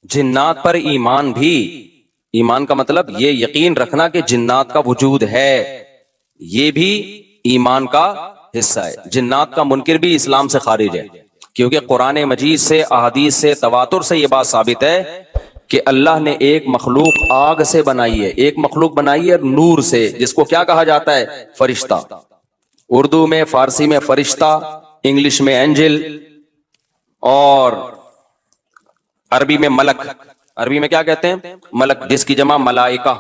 جنات پر ایمان بھی، ایمان کا مطلب یہ یقین رکھنا کہ جنات کا وجود ہے، یہ بھی ایمان کا حصہ ہے۔ جنات کا منکر بھی اسلام سے خارج ہے، کیونکہ قرآن مجید سے، احادیث سے، تواتر سے یہ بات ثابت ہے کہ اللہ نے ایک مخلوق آگ سے بنائی ہے، ایک مخلوق بنائی ہے نور سے، جس کو کیا کہا جاتا ہے؟ فرشتہ۔ اردو میں، فارسی میں فرشتہ، انگلش میں اینجل، اور عربی میں ملک۔ عربی میں کیا کہتے ہیں؟ ملک، جس کی جمع ملائکہ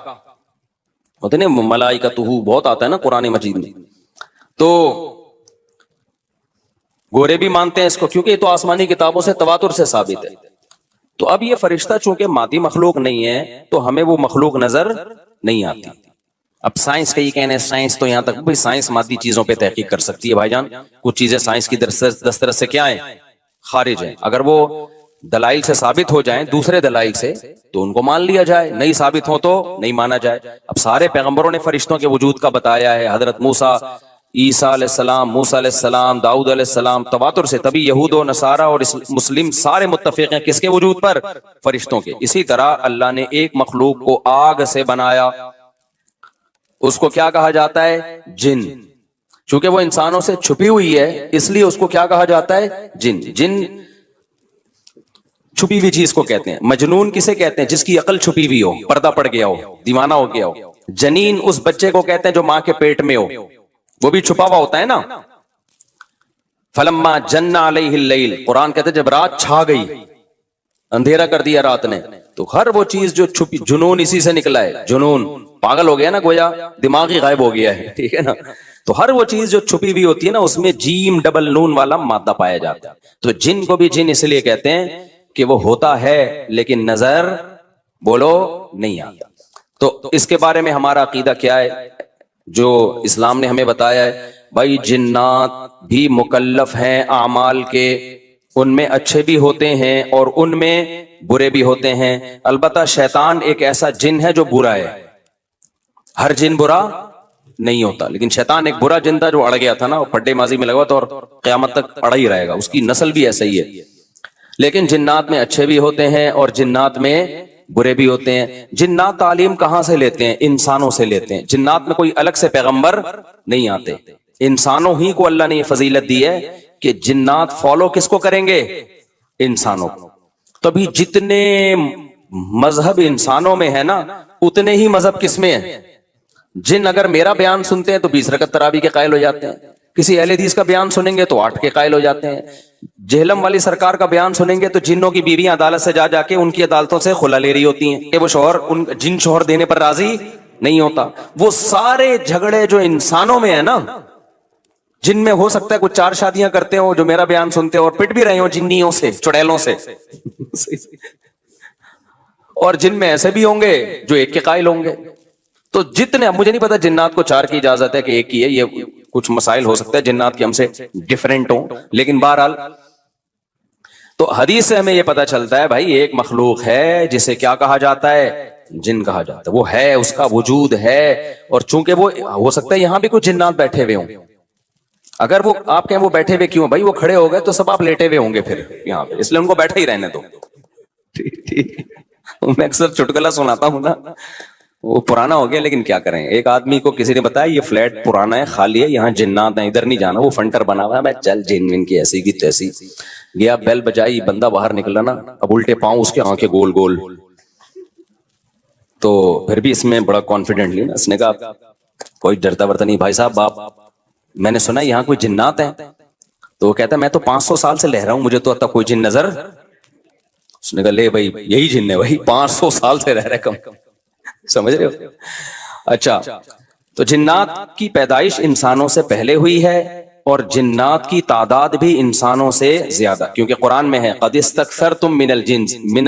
ہوتے ہیں نا، ملائکتہ بہت آتا ہے نا قرآن مجید میں۔ تو گورے بھی مانتے ہیں اس کو، کیونکہ یہ تو آسمانی کتابوں سے، تواتر سے ثابت ہے۔ تو اب یہ فرشتہ چونکہ مادی مخلوق نہیں ہے تو ہمیں وہ مخلوق نظر نہیں آتی۔ اب سائنس کا یہ کہنا ہے، سائنس تو یہاں تک بھائی سائنس مادی چیزوں پہ تحقیق کر سکتی ہے بھائی جان، کچھ چیزیں سائنس کی دسترس سے کیا ہیں؟ خارج ہیں۔ اگر وہ دلائل سے ثابت ہو جائیں، دوسرے دلائل سے، تو ان کو مان لیا جائے، نہیں ثابت ہو تو نہیں مانا جائے۔ اب سارے پیغمبروں نے فرشتوں کے وجود کا بتایا ہے، حضرت موسیٰ، عیسیٰ علیہ السلام، موسیٰ علیہ السلام، داؤد علیہ السلام، تواتر سے، تبھی یہود و نصارہ اور مسلم سارے متفق ہیں کس کے وجود پر؟ فرشتوں کے۔ اسی طرح اللہ نے ایک مخلوق کو آگ سے بنایا، اس کو کیا کہا جاتا ہے؟ جن۔ چونکہ وہ انسانوں سے چھپی ہوئی ہے اس لیے اس کو کیا کہا جاتا ہے؟ جن۔ جن چھپی ہوئی چیز کو کہتے ہیں۔ مجنون کسے کہتے ہیں؟ جس کی عقل چھپی ہوئی ہو، پردہ پڑ گیا ہو، دیوانہ ہو گیا ہو۔ جنین اس بچے کو کہتے ہیں جو ماں کے پیٹ میں ہو، وہ بھی چھپا ہوا ہوتا ہے نا۔ فلما جن علیہ اللیل، قرآن کہتے ہیں جب رات چھا گئی، اندھیرا کر دیا رات نے، تو ہر وہ چیز جو چھپی، جنون اسی سے نکلا ہے۔ جنون پاگل ہو گیا نا، گویا دماغ ہی غائب ہو گیا ہے، ٹھیک ہے نا۔ تو ہر وہ چیز جو چھپی ہوئی ہوتی ہے نا، اس میں جیم ڈبل نون والا مادہ پایا جاتا ہے۔ تو جن کو بھی جن اس لیے کہتے ہیں کہ وہ ہوتا ہے لیکن نظر بولو نہیں آتا۔ تو اس کے بارے میں ہمارا عقیدہ کیا ہے جو اسلام نے ہمیں بتایا ہے؟ بھائی جنات بھی مکلف ہیں اعمال کے، ان میں اچھے بھی ہوتے ہیں اور ان میں برے بھی ہوتے ہیں۔ البتہ شیطان ایک ایسا جن ہے جو برا ہے، ہر جن برا نہیں ہوتا، لیکن شیطان ایک برا جن تھا جو اڑ گیا تھا نا، پھڈے ماضی میں لگا تھا اور قیامت تک اڑا ہی رہے گا، اس کی نسل بھی ایسا ہی ہے۔ لیکن جنات میں اچھے بھی ہوتے ہیں اور جنات میں برے بھی ہوتے ہیں۔ جنات تعلیم کہاں سے لیتے ہیں؟ انسانوں سے لیتے ہیں۔ جنات میں کوئی الگ سے پیغمبر نہیں آتے، انسانوں ہی کو اللہ نے یہ فضیلت دی ہے کہ جنات فالو کس کو کریں گے؟ انسانوں کو۔ تبھی جتنے مذہب انسانوں میں ہے نا، اتنے ہی مذہب کس میں ہے؟ جن اگر میرا بیان سنتے ہیں تو 20 رکعت تراویح کے قائل ہو جاتے ہیں، کسی اہل حدیث کا بیان سنیں گے تو 8 کے قائل ہو جاتے ہیں، جہلم والی سرکار کا بیان سنیں گے تو جنوں کی بیویاں عدالت سے جا کے ان کی عدالتوں سے خلا لے رہی ہوتی ہیں کہ وہ شوہر جن شوہر دینے پر راضی نہیں ہوتا۔ وہ سارے جھگڑے جو انسانوں میں ہے نا، جن میں ہو سکتا ہے کچھ 4 شادیاں کرتے ہوں جو میرا بیان سنتے ہوں اور پٹ بھی رہے ہوں جنیوں سے، چڑیلوں سے، اور جن میں ایسے بھی ہوں گے جو ایک کے قائل ہوں گے۔ تو جتنے، مجھے نہیں پتا جنات کو 4 کی اجازت ہے کہ ایک کی ہے، یہ کچھ مسائل ہو سکتا ہے جنات کے ہم سے ڈیفرنٹ ہوں، لیکن بہرحال تو حدیث سے ہمیں یہ پتا چلتا ہے بھائی ایک مخلوق ہے جسے کیا کہا جاتا ہے؟ جن کہا جاتا ہے۔ وہ ہے، اس کا وجود ہے، اور چونکہ وہ ہو سکتا ہے یہاں بھی کچھ جنات بیٹھے ہوئے ہوں۔ اگر وہ آپ کہیں وہ بیٹھے ہوئے کیوں؟ بھائی وہ کھڑے ہو گئے تو سب آپ لیٹے ہوئے ہوں گے پھر یہاں پہ، اس لیے ان کو بیٹھے ہی رہنے دو۔ ٹھیک، میں اکثر چٹکلا سناتا ہوں نا، وہ پرانا ہو گیا لیکن کیا کریں۔ ایک آدمی کو کسی نے بتایا یہ فلیٹ پرانا ہے، خالی ہے، یہاں جنات ہیں، ادھر نہیں جانا، وہ فنٹر بنا ہوا ہے۔ میں چل جن من کی ایسی کی تیسی گیا، بیل بجائی، بندہ باہر نکلا نا، اب الٹے پاؤں اس کے آنکھیں گول گول، تو پھر بھی اس میں بڑا کانفیڈنٹ لی نا، اس نے کہا کوئی ڈرتا ورتا نہیں بھائی صاحب، آپ میں نے سنا یہاں کوئی جنات ہیں؟ تو وہ کہتا ہے میں تو 500 سال سے لہ رہا ہوں، مجھے تو اب تک کوئی جن نظر۔ اس نے کہا لے بھائی یہی جن ہے بھائی، 500 سال سے رہ رہے کم، سمجھ رہے ہو؟ اچھا، تو جنات کی پیدائش انسانوں سے پہلے ہوئی ہے اور جنات کی تعداد بھی انسانوں سے زیادہ، کیونکہ قرآن میں ہے قد استکثرتم من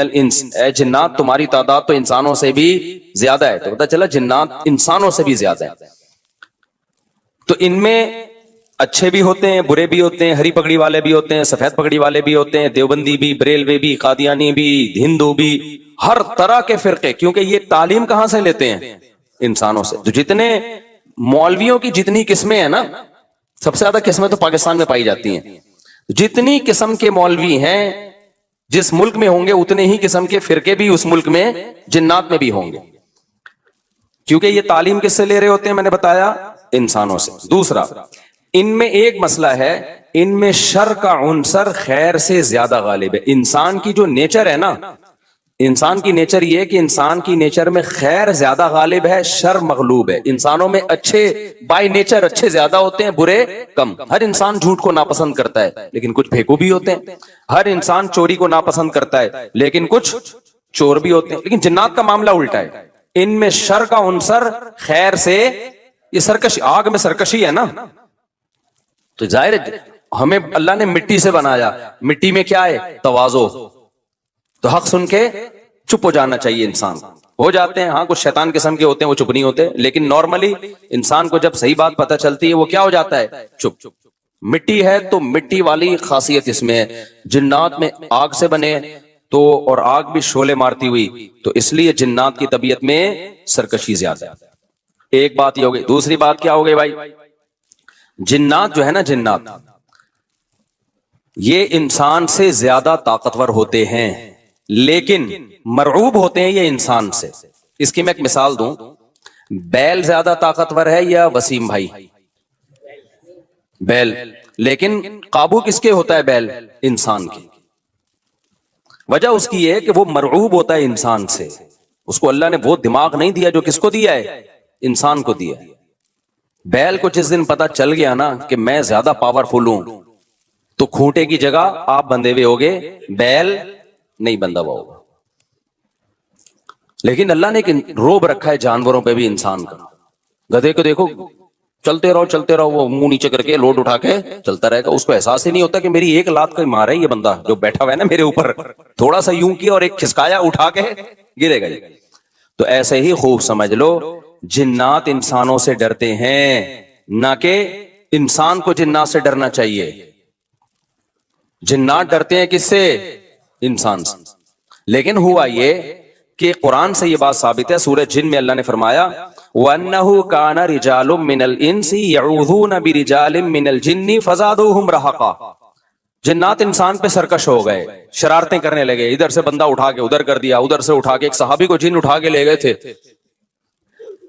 الانس، اے جنات تمہاری تعداد تو انسانوں سے بھی زیادہ ہے۔ تو پتہ چلا جنات انسانوں سے بھی زیادہ ہے۔ تو ان میں اچھے بھی ہوتے ہیں، برے بھی ہوتے ہیں، ہری پگڑی والے بھی ہوتے ہیں، سفید پگڑی والے بھی ہوتے ہیں، دیوبندی بھی، بریلوی بھی، قادیانی بھی، ہندو بھی، ہر طرح کے فرقے، کیونکہ یہ تعلیم کہاں سے لیتے ہیں؟ انسانوں سے۔ تو جتنے مولویوں کی جتنی قسمیں ہیں نا، سب سے زیادہ قسمیں تو پاکستان میں پائی جاتی ہیں، جتنی قسم کے مولوی ہیں جس ملک میں ہوں گے اتنے ہی قسم کے فرقے بھی اس ملک میں جنات میں بھی ہوں گے، کیونکہ یہ تعلیم کس سے لے رہے ہوتے ہیں؟ میں نے بتایا انسانوں سے۔ دوسرا، ان میں ایک مسئلہ ہے، ان میں شر کا عنصر خیر سے زیادہ غالب ہے۔ انسان کی جو نیچر ہے نا، انسان کی نیچر یہ ہے کہ انسان کی نیچر میں خیر زیادہ غالب ہے، شر مغلوب ہے۔ انسانوں میں اچھے بائی نیچر اچھے زیادہ ہوتے ہیں، برے کم۔ ہر انسان جھوٹ کو ناپسند کرتا ہے لیکن کچھ پھیکو بھی ہوتے ہیں، ہر انسان چوری کو ناپسند کرتا ہے لیکن کچھ چور بھی ہوتے ہیں۔ لیکن جنات کا معاملہ الٹا ہے، ان میں شر کا عنصر خیر سے، یہ سرکشی، آگ میں سرکشی ہے نا، تو ظاہر ہے ہمیں اللہ نے مٹی سے بنایا، مٹی میں کیا ہے؟ تواضع۔ تو حق سن کے چپ ہو جانا چاہیے انسان، ہو جاتے ہیں ہاں کچھ شیطان قسم کے ہوتے ہیں وہ چپ نہیں ہوتے، لیکن نارملی انسان کو جب صحیح بات پتہ چلتی ہے وہ کیا ہو جاتا ہے؟ چپ۔ مٹی ہے تو مٹی والی خاصیت اس میں ہے۔ جنات میں آگ سے بنے تو، اور آگ بھی شعلے مارتی ہوئی، تو اس لیے جنات کی طبیعت میں سرکشی زیادہ ہے۔ ایک بات یہ ہو گئی۔ دوسری بات کیا ہو گئی بھائی؟ جنات جو ہے نا، جنات یہ انسان سے زیادہ طاقتور ہوتے ہیں لیکن مرعوب ہوتے ہیں یہ انسان سے۔ اس کی میں ایک مثال دوں، بیل زیادہ طاقتور ہے یا وسیم بھائی؟ بیل، لیکن قابو کس کے ہوتا ہے بیل؟ انسان کی۔ وجہ اس کی یہ ہے کہ وہ مرعوب ہوتا ہے انسان سے، اس کو اللہ نے وہ دماغ نہیں دیا جو کس کو دیا ہے؟ انسان کو دیا۔ بیل کو جس دن پتا چل گیا نا کہ میں زیادہ پاورفل ہوں، تو کھوٹے کی جگہ آپ بندھے ہوئے ہوگے، بیل نہیں بندھا ہوا ہوگا۔ لیکن اللہ نے ایک روب رکھا ہے جانوروں پہ بھی انسان کا۔ گدھے کو دیکھو، چلتے رہو، وہ منہ نیچے کر کے لوڈ اٹھا کے چلتا رہے گا، اس کو احساس ہی نہیں ہوتا کہ میری ایک لات کا مارا ہے یہ بندہ جو بیٹھا ہوا ہے نا میرے اوپر، تھوڑا سا یوں کیا اور ایک کھسکایا، اٹھا کے گرے گا۔ تو ایسے ہی خوب سمجھ لو، جنات انسانوں سے ڈرتے ہیں، نہ کہ انسان کو جنات سے ڈرنا چاہیے۔ جنات ڈرتے ہیں کس سے؟ انسان سے۔ لیکن ہوا یہ کہ قرآن سے یہ بات ثابت ہے، سورہ جن میں اللہ نے فرمایا وَأَنَّهُ كَانَ رِجَالٌ مِّنَ الْإِنسِ يَعُوذُونَ بِرِجَالٍ مِّنَ الْجِنِّ فَزَادُوهُمْ رَهَقًا۔ جنات انسان پہ سرکش ہو گئے، شرارتیں کرنے لگے، ادھر سے بندہ اٹھا کے ادھر کر دیا، ادھر سے اٹھا کے، ایک صحابی کو جن اٹھا کے لے گئے تھے۔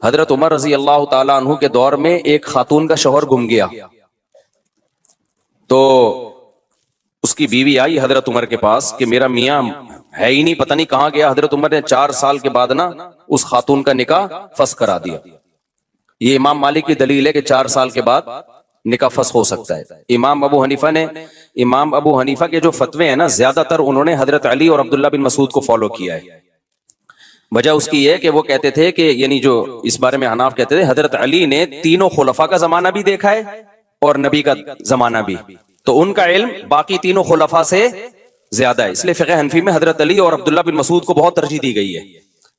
حضرت عمر رضی اللہ تعالیٰ عنہ کے دور میں ایک خاتون کا شوہر گم گیا، تو اس کی بیوی آئی حضرت عمر کے پاس کہ میرا میاں ہے ہی نہیں، پتہ نہیں کہاں گیا۔ حضرت عمر نے 4 سال کے بعد نا اس خاتون کا نکاح فسخ کرا دیا۔ یہ امام مالک کی دلیل ہے کہ 4 سال کے بعد نکاح فسخ ہو سکتا ہے۔ امام ابو حنیفہ کے جو فتوے ہیں نا، زیادہ تر انہوں نے حضرت علی اور عبداللہ بن مسعود کو فالو کیا ہے۔ وجہ اس کی یہ ہے کہ وہ کہتے تھے کہ، یعنی جو اس بارے میں حناف کہتے تھے، حضرت علی نے تینوں خلفاء کا زمانہ بھی دیکھا ہے اور نبی کا زمانہ بھی، تو ان کا علم باقی تینوں خلفاء سے زیادہ ہے۔ اس لیے فقہ حنفی میں حضرت علی اور عبداللہ بن مسعود کو بہت ترجیح دی گئی ہے۔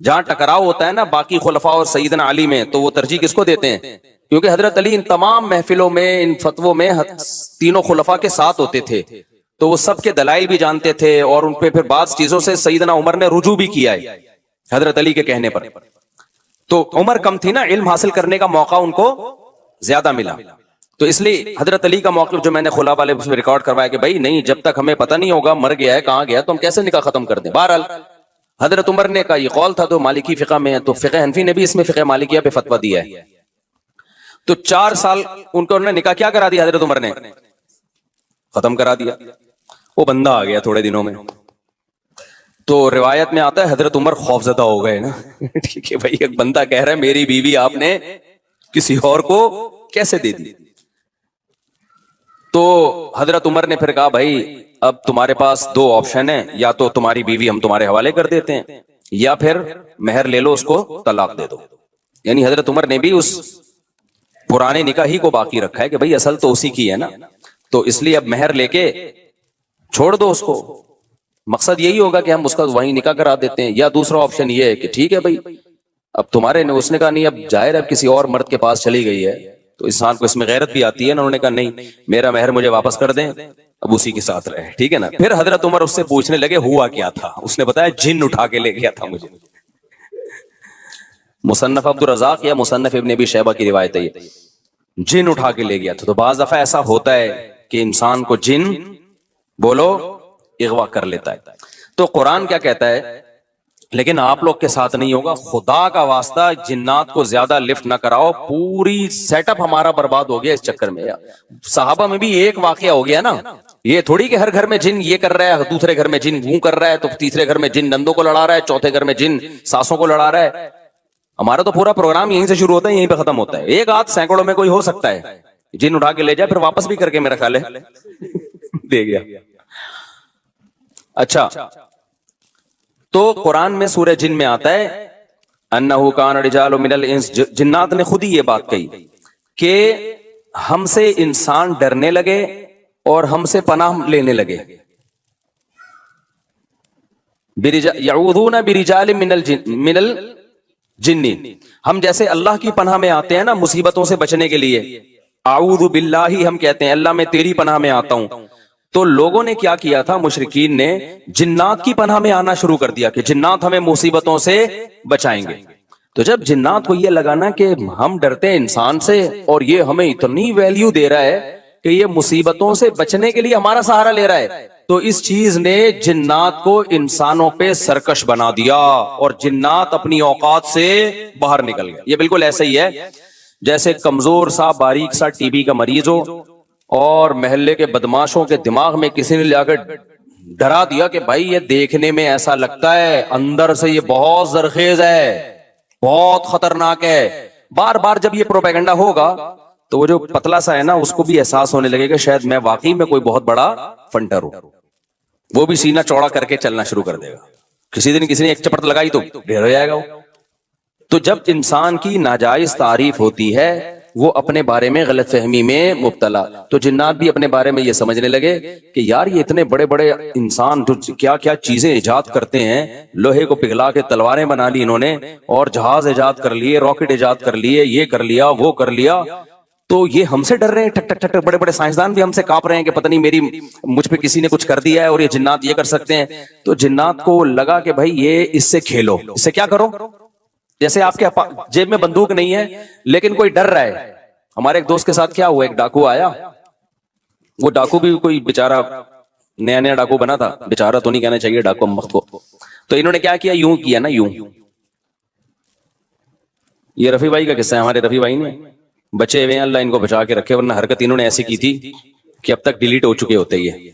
جہاں ٹکراؤ ہوتا ہے نا باقی خلفاء اور سیدنا علی میں، تو وہ ترجیح کس کو دیتے ہیں؟ کیونکہ حضرت علی ان تمام محفلوں میں، ان فتووں میں تینوں خلفاء کے ساتھ ہوتے تھے، تو وہ سب کے دلائل بھی جانتے تھے، اور ان پہ پھر بعض چیزوں سے سیدنا عمر نے رجوع بھی کیا ہے حضرت علی کے کہنے پر۔ تو عمر کم تھی نا، علم حاصل کرنے کا موقع ان کو زیادہ ملا، تو اس لیے حضرت علی کا موقف جو میں نے خلا والے اس میں ریکارڈ کروایا کہ بھائی نہیں، جب تک ہمیں پتہ نہیں ہوگا مر گیا ہے کہاں گیا تو ہم کیسے نکاح ختم کر دیں۔ بہرحال حضرت عمر نے کا یہ قول تھا، تو مالکی فقہ میں ہے، تو فقہ حنفی نے بھی اس میں فقہ مالکیہ پہ فتویٰ دیا ہے۔ تو 4 سال ان کو انہوں نے نکاح کیا کرا دیا، حضرت عمر نے ختم کرا دیا۔ وہ بندہ آ گیا تھوڑے دنوں میں، تو روایت میں آتا ہے حضرت عمر خوفزدہ ہو گئے نا ٹھیک ہے بھائی، ایک بندہ کہہ رہا ہے میری بیوی آپ نے کسی اور کو کیسے دے دی؟ تو حضرت عمر نے پھر کہا بھائی اب تمہارے پاس 2 آپشن ہیں، یا تو تمہاری بیوی ہم تمہارے حوالے کر دیتے ہیں، یا پھر مہر لے لو، اس کو طلاق دے دو۔ یعنی حضرت عمر نے بھی اس پرانے نکاح ہی کو باقی رکھا ہے کہ بھائی اصل تو اسی کی ہے نا، تو اس لیے اب مہر لے کے چھوڑ دو اس کو۔ مقصد یہی ہوگا کہ ہم اس کا وہیں نکاح کرا دیتے ہیں، یا دوسرا آپشن یہ ہے کہ ٹھیک ہے بھائی اب تمہارے نے، اس نے کہا نہیں اب ظاہر اب کسی اور مرد کے پاس چلی گئی ہے، تو انسان کو اس میں غیرت بھی آتی ہے نا، انہوں نے کہا نہیں میرا مہر مجھے واپس کر دیں، اب اسی کے ساتھ رہے، ٹھیک ہے نا۔ پھر حضرت عمر اس سے پوچھنے لگے ہوا کیا تھا، اس نے بتایا جن اٹھا کے لے گیا تھا مجھے۔ مصنف عبد الرزاق یا مصنف ابن ابی شیبہ کی روایت ہے، جن اٹھا کے لے گیا تھا۔ تو بعض دفعہ ایسا ہوتا ہے کہ انسان کو جن بولو اغوا کر لیتا ہے۔ تو قرآن کیا کہتا ہے, لیکن آپ لوگ کے ساتھ نہیں ہوگا, خدا کا واسطہ جنات کو زیادہ لفٹ نہ کراؤ, پوری سیٹ اپ ہمارا برباد ہو گیا اس چکر میں. صحابہ میں بھی ایک واقعہ ہو گیا نا, یہ تھوڑی کہ ہر گھر میں جن یہ کر رہا ہے, دوسرے گھر میں جن وہ کر رہا ہے, تو تیسرے گھر میں جن نندوں کو لڑا رہا ہے, چوتھے گھر میں جن ساسوں کو لڑا رہا ہے. ہمارا تو پورا پروگرام یہیں سے شروع ہوتا ہے, یہیں پہ ختم ہوتا ہے. ایک آدھ سینکڑوں میں کوئی ہو سکتا ہے جن اٹھا کے لے جائے, پھر واپس بھی کر کے میرا خیال ہے دے گیا. اچھا, تو قرآن میں سورہ جن میں آتا ہے انہو کان رجال من الانس, جنات نے خود ہی یہ بات کہی کہ ہم سے انسان ڈرنے لگے اور ہم سے پناہ لینے لگے. یعوذون برجال من الجن, ہم جیسے اللہ کی پناہ میں آتے ہیں نا مصیبتوں سے بچنے کے لیے, اعوذ باللہ ہم کہتے ہیں اللہ میں تیری پناہ میں آتا ہوں. تو لوگوں نے کیا کیا تھا, مشرکین نے جنات کی پناہ میں آنا شروع کر دیا کہ جنات ہمیں مصیبتوں سے بچائیں گے. تو جب جنات کو یہ لگا نا کہ ہم ڈرتے ہیں انسان سے اور یہ ہمیں اتنی ویلیو دے رہا ہے کہ یہ مصیبتوں سے بچنے کے لیے ہمارا سہارا لے رہا ہے, تو اس چیز نے جنات کو انسانوں پہ سرکش بنا دیا اور جنات اپنی اوقات سے باہر نکل گئے. یہ بالکل ایسا ہی ہے جیسے کمزور سا باریک سا ٹی بی کا مریض ہو اور محلے کے بدماشوں کے دماغ میں کسی نے لے کر ڈرا دیا کہ بھائی یہ دیکھنے میں ایسا لگتا ہے, اندر سے یہ بہت زرخیز ہے, بہت خطرناک ہے. بار بار جب یہ پروپیگنڈا ہوگا تو وہ جو پتلا سا ہے نا اس کو بھی احساس ہونے لگے کہ شاید میں واقعی میں کوئی بہت بڑا فنٹر ہوں, وہ بھی سینہ چوڑا کر کے چلنا شروع کر دے گا. کسی دن کسی نے ایک چپٹ لگائی تو ڈھیر ہو جائے گا. تو جب انسان کی ناجائز تعریف ہوتی ہے وہ اپنے بارے میں غلط فہمی میں مبتلا, تو جنات بھی اپنے بارے میں یہ سمجھنے لگے کہ یار یہ اتنے بڑے بڑے انسان جو کیا کیا چیزیں ایجاد کرتے ہیں, لوہے کو پگھلا کے تلواریں بنا لی انہوں نے, اور جہاز ایجاد کر لیے, راکٹ ایجاد کر لیے, یہ کر لیا وہ کر لیا, تو یہ ہم سے ڈر رہے ہیں. ٹھک ٹھک ٹھک, بڑے بڑے سائنسدان بھی ہم سے کانپ رہے ہیں کہ پتہ نہیں مجھ پہ کسی نے کچھ کر دیا ہے اور یہ جنات یہ کر سکتے ہیں. تو جنات کو لگا کہ بھائی یہ اس سے کھیلو, اس سے کیا کرو, جیسے آپ کے جیب میں بندوق نہیں ہے لیکن کوئی ڈر رہا ہے. ہمارے ایک دوست کے ساتھ کیا ہوا, ایک ڈاکو آیا, وہ ڈاکو بھی کوئی بیچارہ نیا نیا ڈاکو بنا تھا, بیچارہ تو نہیں کہنا چاہیے ڈاکو مخت کو. تو انہوں نے کیا کیا, یوں کیا نا, یوں. یہ رفیع بھائی کا قصہ ہے, ہمارے رفیع بھائی نے بچے ہوئے ہیں, اللہ ان کو بچا کے رکھے, ورنہ حرکت انہوں نے ایسی کی تھی کہ اب تک ڈیلیٹ ہو چکے ہوتے یہ,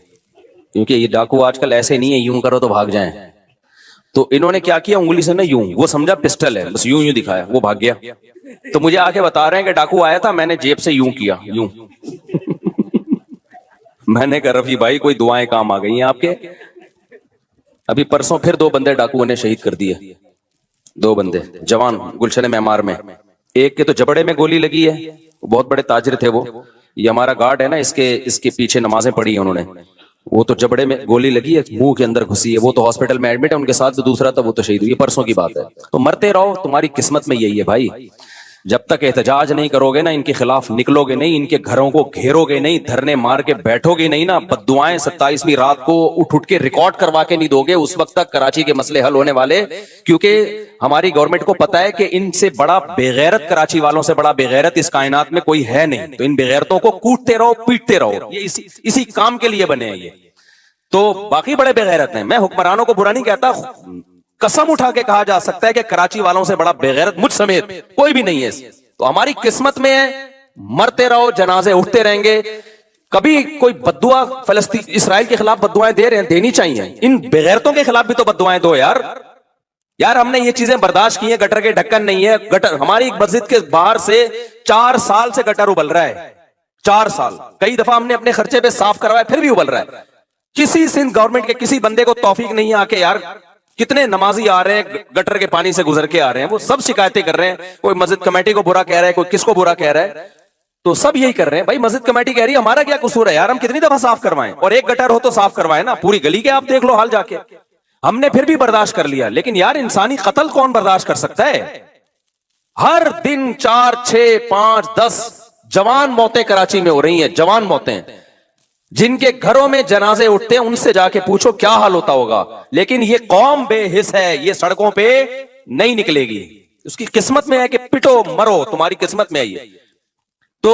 کیونکہ یہ ڈاکو آج کل ایسے نہیں ہے یوں کرو تو بھاگ جائیں. تو انہوں نے کیا کیا, انگلی سے نا یوں, وہ سمجھا پسٹل ہے, بس یوں یوں دکھایا, وہ بھاگ گیا. تو مجھے آ کے بتا رہے ہیں کہ ڈاکو آیا تھا, میں نے جیب سے یوں کیا, یوں. میں نے کہا رفیع بھائی کوئی دعائیں کام آ گئی ہیں آپ کے. ابھی پرسوں پھر 2 بندے ڈاکوؤں نے شہید کر دیے, 2 بندے جوان گلشن معمار میں. ایک کے تو جبڑے میں گولی لگی ہے, بہت بڑے تاجر تھے وہ, یہ ہمارا گارڈ ہے نا, اس کے پیچھے نمازیں پڑھی ہیں انہوں نے, وہ تو جبڑے میں گولی لگی ہے, منہ کے اندر گھسی ہے, وہ تو ہاسپٹل میں ایڈمٹ ہے, ان کے ساتھ جو دوسرا تھا وہ تو شہید ہوئی, پرسوں کی بات ہے. تو مرتے رہو, تمہاری قسمت میں یہی ہے بھائی. جب تک احتجاج نہیں کرو گے نا, ان کے خلاف نکلو گے نہیں, ان کے گھروں کو گھیرو گے نہیں, دھرنے مار کے بیٹھو گے نہیں نا, بددعائیں 27ویں رات کو اٹھ کے ریکارڈ کروا کے نہیں دو گے, اس وقت تک کراچی کے مسئلے حل ہونے والے. کیونکہ ہماری گورنمنٹ کو پتا ہے کہ ان سے بڑا بےغیرت, کراچی والوں سے بڑا بےغیرت اس کائنات میں کوئی ہے نہیں. تو ان بےغیرتوں کو کوٹتے رہو, پیٹتے رہو, یہ اسی کام کے لیے بنے ہیں یہ. تو باقی بڑے بےغیرت ہیں, میں حکمرانوں کو برا نہیں کہتا, قسم اٹھا کے کہا جا سکتا ہے کہ کراچی والوں سے بڑا بےغیرت مجھ سمیت کوئی بھی نہیں ہے. تو ہماری قسمت میں ہے, مرتے رہو, جنازے اٹھتے رہیں گے. کبھی کوئی بددعا فلسطین اسرائیل کے خلاف بددعائیں دے رہے ہیں, دینی چاہیے. ان بےغیرتوں کے خلاف بھی تو بددعائیں دو یار. یار ہم نے یہ چیزیں برداشت کی ہیں, گٹر کے ڈھکن نہیں ہے, گٹر ہماری مسجد کے باہر سے 4 سال سے گٹر ابل رہا ہے, 4 سال. کئی دفعہ ہم نے اپنے خرچے پہ صاف کروایا, پھر بھی ابل رہا ہے. کسی سندھ گورنمنٹ کے کسی بندے کو توفیق نہیں آ کے, یار کتنے نمازی آ رہے ہیں گٹر کے پانی سے گزر کے آ رہے ہیں, وہ سب شکایتیں کر رہے ہیں. کوئی مسجد کمیٹی کو برا کہہ رہا ہے, کوئی کس کو برا کہہ رہا ہے, تو سب یہی کر رہے ہیں. بھائی مسجد کمیٹی کہہ رہی ہے ہمارا کیا قصور ہے یار, ہم کتنی دفعہ صاف کروائیں, اور ایک گٹر ہو تو صاف کروائیں نا, پوری گلی کے آپ دیکھ لو حال جا کے. ہم نے پھر بھی برداشت کر لیا, لیکن یار انسانی قتل کون برداشت کر سکتا ہے. ہر دن 4 6 5 10 جوان موتیں کراچی میں ہو رہی ہیں, جوان موتیں. جن کے گھروں میں جنازے اٹھتے ہیں ان سے جا کے پوچھو کیا حال ہوتا ہوگا. لیکن یہ قوم بے حس ہے, یہ سڑکوں پہ نہیں نکلے گی. اس کی قسمت میں ہے کہ پٹو مرو, تمہاری قسمت میں ہے یہ. تو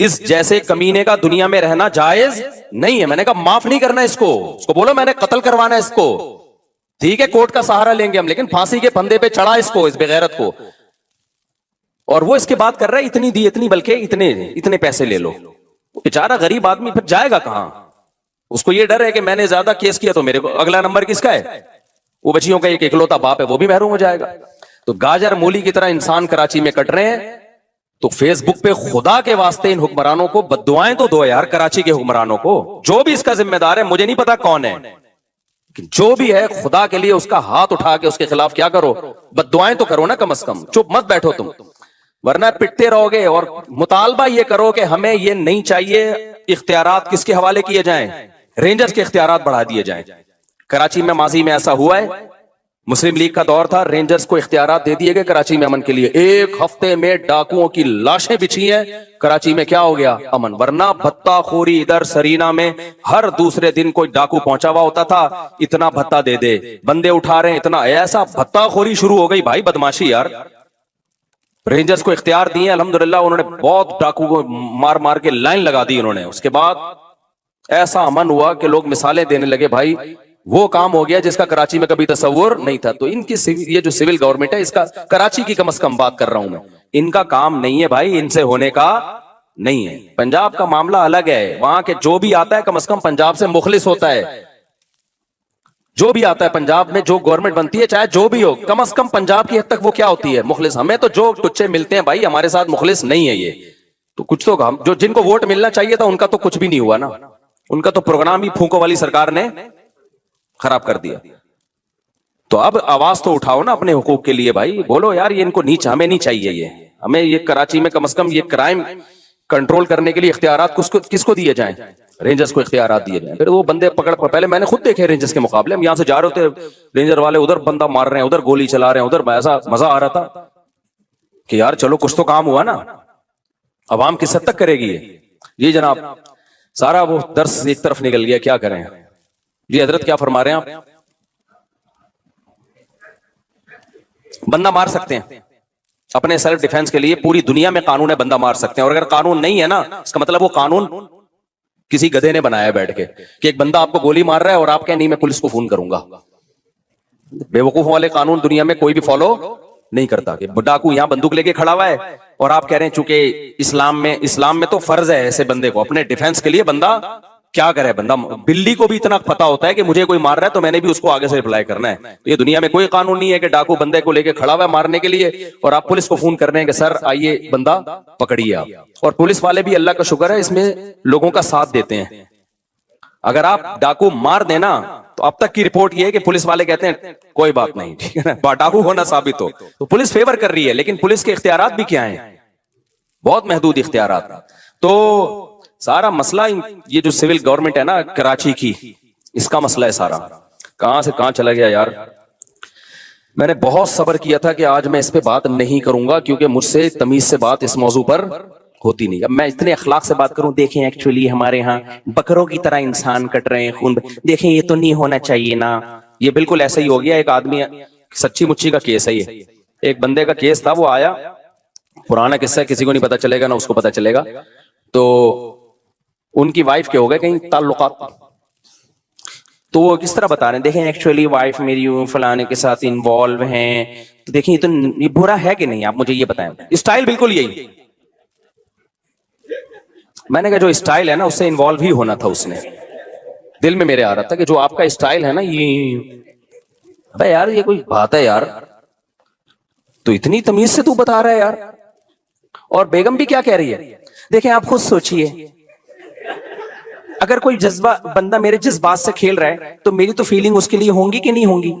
اس جیسے کمینے کا دنیا میں رہنا جائز نہیں ہے. میں نے کہا معاف نہیں کرنا اس کو بولو میں نے قتل کروانا ہے اس کو. ٹھیک ہے کورٹ کا سہارا لیں گے ہم, لیکن پھانسی کے پھندے پہ چڑھا اس کو, اس بغیرت کو. اور وہ اس کے بات کر رہا ہے اتنی دی اتنی, بلکہ اتنے پیسے لے لو. بیچارہ غریب آدمی پھر جائے گا کہاں؟ اس کو یہ ڈر ہے کہ میں نے زیادہ کیس کیا تو میرے کو اگلا نمبر کس کا ہے؟ وہ بچیوں کا ایک اکلوتا باپ ہے, وہ بھی محروم ہو جائے گا. تو گاجر مولی کی طرح انسان کراچی میں کٹ رہے ہیں. تو فیس بک پہ خدا کے واسطے ان حکمرانوں کو بد دعائیں تو دو یار, کراچی کے حکمرانوں کو. جو بھی اس کا ذمہ دار ہے, مجھے نہیں پتا کون ہے, جو بھی ہے خدا کے لیے اس کا ہاتھ اٹھا کے اس کے خلاف کیا کرو, بد دعائیں تو کرو نا کم از کم. چپ مت بیٹھو تم, ورنہ پٹتے رہو گے. اور مطالبہ یہ کرو کہ ہمیں یہ نہیں چاہیے اختیارات کس کے حوالے کیے جائیں, رینجرز کے اختیارات بڑھا دیے جائیں. کراچی میں ماضی میں ایسا ہوا ہے, مسلم لیگ کا دور تھا, رینجرز کو اختیارات دے دیے گئے کراچی میں امن کے لیے. ایک ہفتے میں ڈاکوؤں کی لاشیں بچھی ہیں کراچی میں, کیا ہو گیا؟ امن. ورنہ بھتہ خوری ادھر سرینا میں ہر دوسرے دن کوئی ڈاکو پہنچا ہوا ہوتا تھا, اتنا بھتہ دے دے, بندے اٹھا رہے ہیں اتنا, ایسا بھتہ خوری شروع ہو گئی بھائی, بدماشی یار. رینجرز کو اختیار دیے الحمدللہ, انہوں نے بہت ڈاکو کو مار مار کے لائن لگا دی انہوں نے. اس کے بعد ایسا امن ہوا کہ لوگ مثالیں دینے لگے, بھائی وہ کام ہو گیا جس کا کراچی میں کبھی تصور نہیں تھا. تو ان کی یہ جو سول گورنمنٹ ہے, اس کا کراچی کی کم از کم بات کر رہا ہوں میں, ان کا کام نہیں ہے بھائی, ان سے ہونے کا نہیں ہے. پنجاب کا معاملہ الگ ہے, وہاں کے جو بھی آتا ہے کم از کم پنجاب سے مخلص ہوتا ہے. جو بھی آتا ہے پنجاب میں, جو گورنمنٹ بنتی ہے چاہے جو بھی ہو, کم از کم پنجاب کی حد تک وہ کیا ہوتی ہے؟ مخلص. ہمیں تو جو ٹچے ملتے ہیں بھائی, ہمارے ساتھ مخلص نہیں ہے یہ. تو کچھ تو جو جن کو ووٹ ملنا چاہیے تھا ان کا تو کچھ بھی نہیں ہوا نا, ان کا تو پروگرام ہی پھونکو والی سرکار نے خراب کر دیا. تو اب آواز تو اٹھاؤ نا اپنے حقوق کے لیے بھائی, بولو یار یہ ان کو نیچ, ہمیں نہیں چاہیے یہ. ہمیں یہ کراچی میں کم از کم یہ کرائم کنٹرول کرنے کے لیے اختیارات کس کو دیے جائیں؟ رینجرز کو اختیارات دیے جائیں. پھر وہ بندے پکڑ, پہلے میں نے خود دیکھے رینجرز کے مقابلے, ہم یہاں سے جا رہے تھے, رینجر والے ادھر بندہ مار رہے ہیں, ادھر گولی چلا رہے ہیں, ادھر ایسا مزہ آ رہا تھا کہ یار چلو کچھ تو کام ہوا نا. عوام کس حد تک کرے گی یہ؟ جی جناب, سارا وہ درس ایک طرف نکل گیا, کیا کریں. جی حضرت کیا فرما رہے ہیں آپ؟ بندہ مار سکتے ہیں اپنے سیلف ڈیفenس کے لیے, پوری دنیا میں قانون ہے بندہ مار سکتے ہیں. اور اگر قانون نہیں ہے نا, اس کا مطلب وہ قانون کسی گدھے نے بنایا بیٹھ کے, کہ ایک بندہ آپ کو گولی مار رہا ہے اور آپ کہیں نہیں میں پولیس کو فون کروں گا. بے وقوف والے قانون دنیا میں کوئی بھی فالو نہیں کرتا. کہ ڈاکو یہاں بندوق لے کے کھڑا ہوا ہے اور آپ کہہ رہے ہیں چونکہ اسلام میں تو فرض ہے ایسے بندے کو اپنے ڈیفenس کے لیے بندہ کیا کرے. بندہ, بلی کو بھی اتنا پتا ہوتا ہے کہ مجھے کوئی مار رہا ہے تو میں نے بھی اس کو آگے سے رپلائی کرنا ہے. تو یہ دنیا میں کوئی قانون نہیں ہے کہ ڈاکو بندے کو لے کے کھڑا ہوا ہے مارنے کے لیے اور آپ پولیس کو فون کر رہے ہیں کہ سر آئیے بندہ پکڑیے آپ. اور پولیس والے بھی اللہ کا شکر ہے اس میں لوگوں کا ساتھ دیتے ہیں. اگر آپ ڈاکو مار دینا تو اب تک کی رپورٹ یہ ہے کہ پولیس والے کہتے ہیں کوئی بات نہیں, ٹھیک ہے نا, ڈاکو ہونا ثابت ہو تو پولیس فیور کر رہی ہے. لیکن پولیس کے اختیارات بھی کیا ہیں؟ بہت محدود اختیارات. تو سارا مسئلہ یہ جو سول گورنمنٹ ہے نا کراچی کی, اس کا مسئلہ ہے سارا. کہاں سے کہاں چلا گیا یار. میں نے بہت صبر کیا تھا کہ آج میں اس پہ بات نہیں کروں گا کیونکہ مجھ سے تمیز سے بات اس موضوع پر ہوتی نہیں. اب میں اتنے اخلاق سے بات کروں, دیکھیں ایکچولی ہمارے ہاں بکروں کی طرح انسان کٹ رہے ہیں خون, دیکھیں یہ تو نہیں ہونا چاہیے نا. یہ بالکل ایسا ہی ہو گیا. ایک آدمی, سچی مچی کا کیس ہے یہ, ایک بندے کا کیس تھا, وہ آیا, پرانا قصہ ہے, کسی کو نہیں پتا چلے گا نہ اس کو پتا چلے گا. تو ان کی وائف کے ہو گئے کہیں تعلقات, تو وہ کس طرح بتا رہے ہیں, دیکھیں ایکچولی وائف میری فلانے کے ساتھ انوالو ہیں, تو دیکھیں یہ تو یہ برا ہے کہ نہیں, آپ مجھے یہ بتائیں. اسٹائل بالکل یہی. میں نے کہا جو اسٹائل ہے نا اس سے انوالو ہی ہونا تھا اس نے. دل میں میرے آ رہا تھا کہ جو آپ کا اسٹائل ہے نا یہ, بھائی یار یہ کوئی بات ہے یار, تو اتنی تمیز سے تو بتا رہا ہے یار. اور بیگم بھی کیا کہہ رہی ہے, دیکھیں آپ خود سوچئے, اگر کوئی جذبہ بندہ میرے جذبات سے کھیل رہا ہے تو میری تو فیلنگ اس کے لیے ہوں گی کہ نہیں ہوں گی.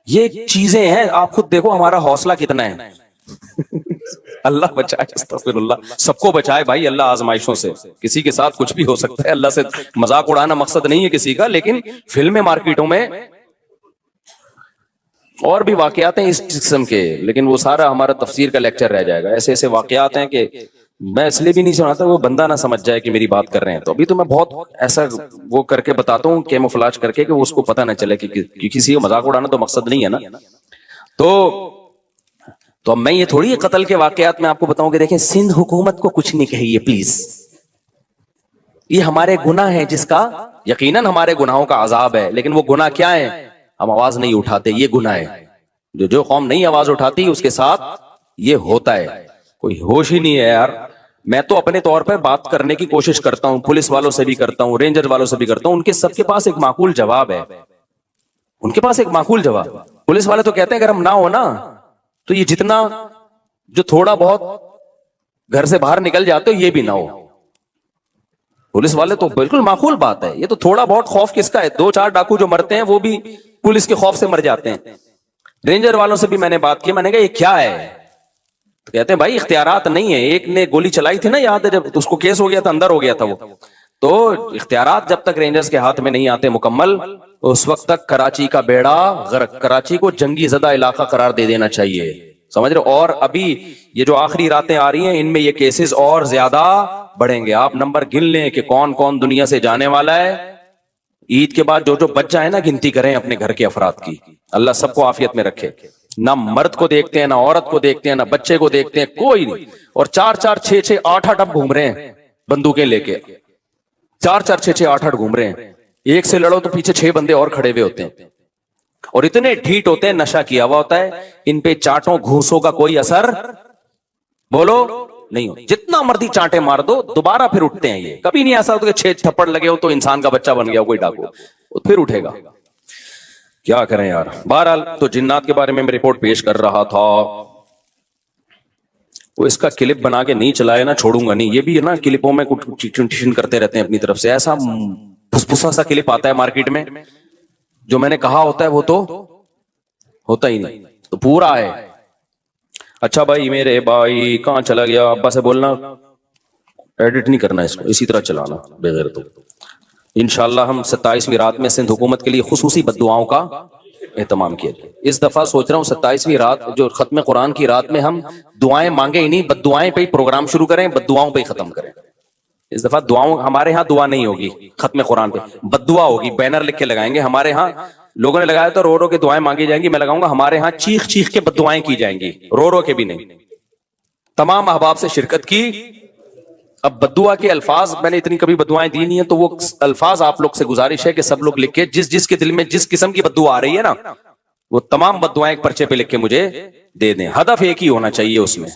یہ چیزیں ہیں, آپ خود دیکھو ہمارا حوصلہ کتنا ہے. اللہ بچائے, استغفر اللہ, سب کو بچائے بھائی اللہ آزمائشوں سے. کسی کے ساتھ کچھ بھی ہو سکتا ہے, اللہ سے مذاق اڑانا مقصد نہیں ہے کسی کا, لیکن فلمیں مارکیٹوں میں اور بھی واقعات ہیں اس قسم کے, لیکن وہ سارا ہمارا تفسیر کا لیکچر رہ جائے گا. ایسے ایسے واقعات ہیں کہ میں اس لیے بھی نہیں سناتا وہ بندہ نہ سمجھ جائے کہ میری بات کر رہے ہیں. تو ابھی تو میں بہت ایسا وہ کر کے بتاتا ہوں, کیموفلاج کر کے, کہ اس کو پتہ نہ چلے کہ کسی کو مذاق اڑانا تو مقصد نہیں ہے نا. تو اب میں یہ تھوڑی قتل کے واقعات میں آپ کو بتاؤں کہ دیکھیں سندھ حکومت کو کچھ نہیں کہیے پلیز, یہ ہمارے گناہ ہیں جس کا یقیناً ہمارے گناہوں کا عذاب ہے، لیکن وہ گناہ کیا ہے؟ ہم آواز نہیں اٹھاتے، یہ گناہ ہے۔ جو قوم نہیں آواز اٹھاتی اس کے ساتھ یہ ہوتا ہے۔ کوئی ہوش ہی نہیں ہے یار۔ میں تو اپنے طور پر بات کرنے کی کوشش کرتا ہوں، پولیس والوں سے بھی کرتا ہوں، رینجر والوں سے بھی کرتا ہوں، ان کے سب کے پاس ایک معقول جواب ہے، ان کے پاس ایک معقول جواب۔ پولیس والے تو کہتے ہیں اگر ہم نہ ہو نا تو یہ جتنا جو تھوڑا بہت گھر سے باہر نکل جاتے ہو یہ بھی نہ ہو۔ پولیس والے تو بالکل معقول بات ہے، یہ تو تھوڑا بہت خوف کس کا ہے؟ 2-4 ڈاکو جو مرتے ہیں وہ بھی پولیس کے خوف سے مر جاتے ہیں۔ رینجر والوں سے بھی میں نے بات کی، میں نے کہا یہ کیا ہے؟ تو کہتے ہیں بھائی اختیارات نہیں ہے، ایک نے گولی چلائی تھی نا، یاد ہے جب اس کو کیس ہو گیا تھا، اندر ہو گیا تھا وہ، تو اختیارات جب تک رینجرز کے ہاتھ میں نہیں آتے مکمل اس وقت تک کراچی کا بیڑا غرق، کراچی کو جنگی زدہ علاقہ قرار دے دینا چاہیے، سمجھ رہے؟ اور ابھی یہ جو آخری راتیں آ رہی ہیں ان میں یہ کیسز اور زیادہ بڑھیں گے۔ آپ نمبر گن لیں کہ کون کون دنیا سے جانے والا ہے۔ عید کے بعد جو بچ جائے نا گنتی کریں اپنے گھر کے افراد کی، اللہ سب کو عافیت میں رکھے۔ نہ مرد کو دیکھتے ہیں، نہ عورت کو دیکھتے ہیں، نہ بچے کو دیکھتے ہیں، کوئی نہیں۔ اور 4-4 6-6 8-8 اب گھوم رہے ہیں بندوقیں لے کے، 4-4 6-6 8-8 گھوم رہے ہیں۔ ایک سے لڑو تو پیچھے 6 بندے اور کھڑے ہوئے ہوتے ہیں، اور اتنے ڈھیٹ ہوتے ہیں، نشہ کیا ہوا ہوتا ہے، ان پہ چاٹوں گھوسوں کا کوئی اثر بولو نہیں ہو۔ جتنا مرضی چانٹے مار دو دوبارہ پھر اٹھتے ہیں۔ یہ کبھی نہیں ایسا ہوتا کہ 6 تھپڑ لگے ہو تو انسان کا بچہ بن گیا ہو کوئی ڈاکو، پھر اٹھے گا۔ کیا کریں یار۔ بہرحال تو جنات کے بارے میں رپورٹ پیش کر رہا تھا، وہ اس کا کلپ بنا کے نہیں چلائے نا چھوڑوں گا نہیں۔ یہ بھی ہے نا کلپوں میں ٹیوشن کرتے رہتے ہیں اپنی طرف سے، ایسا پھسپھسا سا کلپ آتا ہے مارکیٹ میں، جو میں نے کہا ہوتا ہے وہ تو ہوتا ہی نہیں، تو پورا ہے۔ اچھا بھائی میرے بھائی کہاں چلا گیا؟ ابا سے بولنا ایڈٹ نہیں کرنا اس کو، اسی طرح چلانا بغیر تو۔ انشاءاللہ ہم 27ویں رات میں سندھ حکومت کے لیے خصوصی بد دعاؤں کا اہتمام کیا۔ اس دفعہ سوچ رہا ہوں 27ویں رات جو ختم قرآن کی رات میں ہم دعائیں مانگے ہی نہیں، بد دعائیں پہ ہی پروگرام شروع کریں، بد دعاؤں پہ ہی ختم کریں۔ اس دفعہ دعاؤں، ہمارے ہاں دعا نہیں ہوگی ختم قرآن پہ، بد دعا ہوگی، بینر لکھ کے لگائیں گے۔ ہمارے ہاں لوگوں نے لگایا تو رو رو کے دعائیں مانگی جائیں گی، میں لگاؤں گا ہمارے ہاں چیخ چیخ کے بد دعائیں کی جائیں گی، رو رو کے بھی نہیں۔ تمام احباب سے شرکت کی۔ اب بددعا کے الفاظ میں نے اتنی کبھی بددعائیں دی نہیں ہیں، تو وہ الفاظ آپ لوگ سے گزارش ہے کہ سب لوگ لکھ کے جس کے دل میں جس قسم کی بددعا آ رہی ہے نا وہ تمام بددعائیں ایک پرچے پہ لکھ کے مجھے دے دیں۔ ہدف ایک ہی ہونا چاہیے اس میں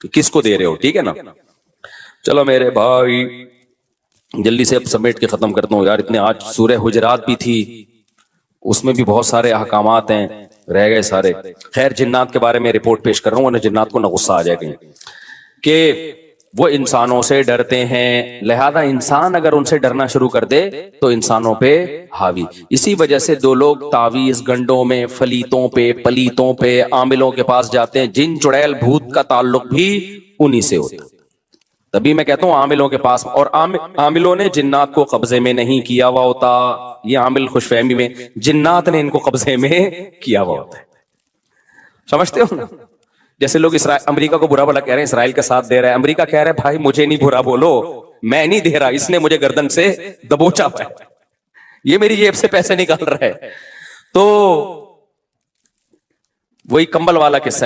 کہ کس کو دے رہے ہو، ٹھیک ہے نا؟ چلو میرے بھائی جلدی سے اب سمیٹ کے ختم کرتا ہوں یار، اتنے آج سورہ حجرات بھی تھی، اس میں بھی بہت سارے احکامات ہیں، رہ گئے سارے۔ خیر جنات کے بارے میں رپورٹ پیش کر رہا ہوں ورنہ جنات کو نہ غصہ آ جائے گا کہ وہ انسانوں سے ڈرتے ہیں، لہذا انسان اگر ان سے ڈرنا شروع کر دے تو انسانوں پہ حاوی۔ اسی وجہ سے دو لوگ تعویذ گنڈوں میں فلیتوں پہ پلیتوں پہ عاملوں کے پاس جاتے ہیں، جن چڑیل بھوت کا تعلق بھی انہی سے ہوتا ہے۔ تبھی میں کہتا ہوں عاملوں کے پاس، اور عاملوں نے جنات کو قبضے میں نہیں کیا ہوا ہوتا، یہ عامل خوش فہمی میں، جنات نے ان کو قبضے میں کیا ہوا ہوتا ہے، سمجھتے ہو نا؟ جیسے لوگ امریکہ کو برا بھلا کہہ رہے ہیں، اسرائیل کا ساتھ دے رہا ہے، امریکہ کہہ رہا ہے بھائی مجھے نہیں برا بولو، میں نہیں دے رہا، اس نے مجھے گردن سے دبوچا ہے، یہ میری جیب سے پیسے نکال رہا ہے۔ تو وہی کمبل والا قصہ ہے۔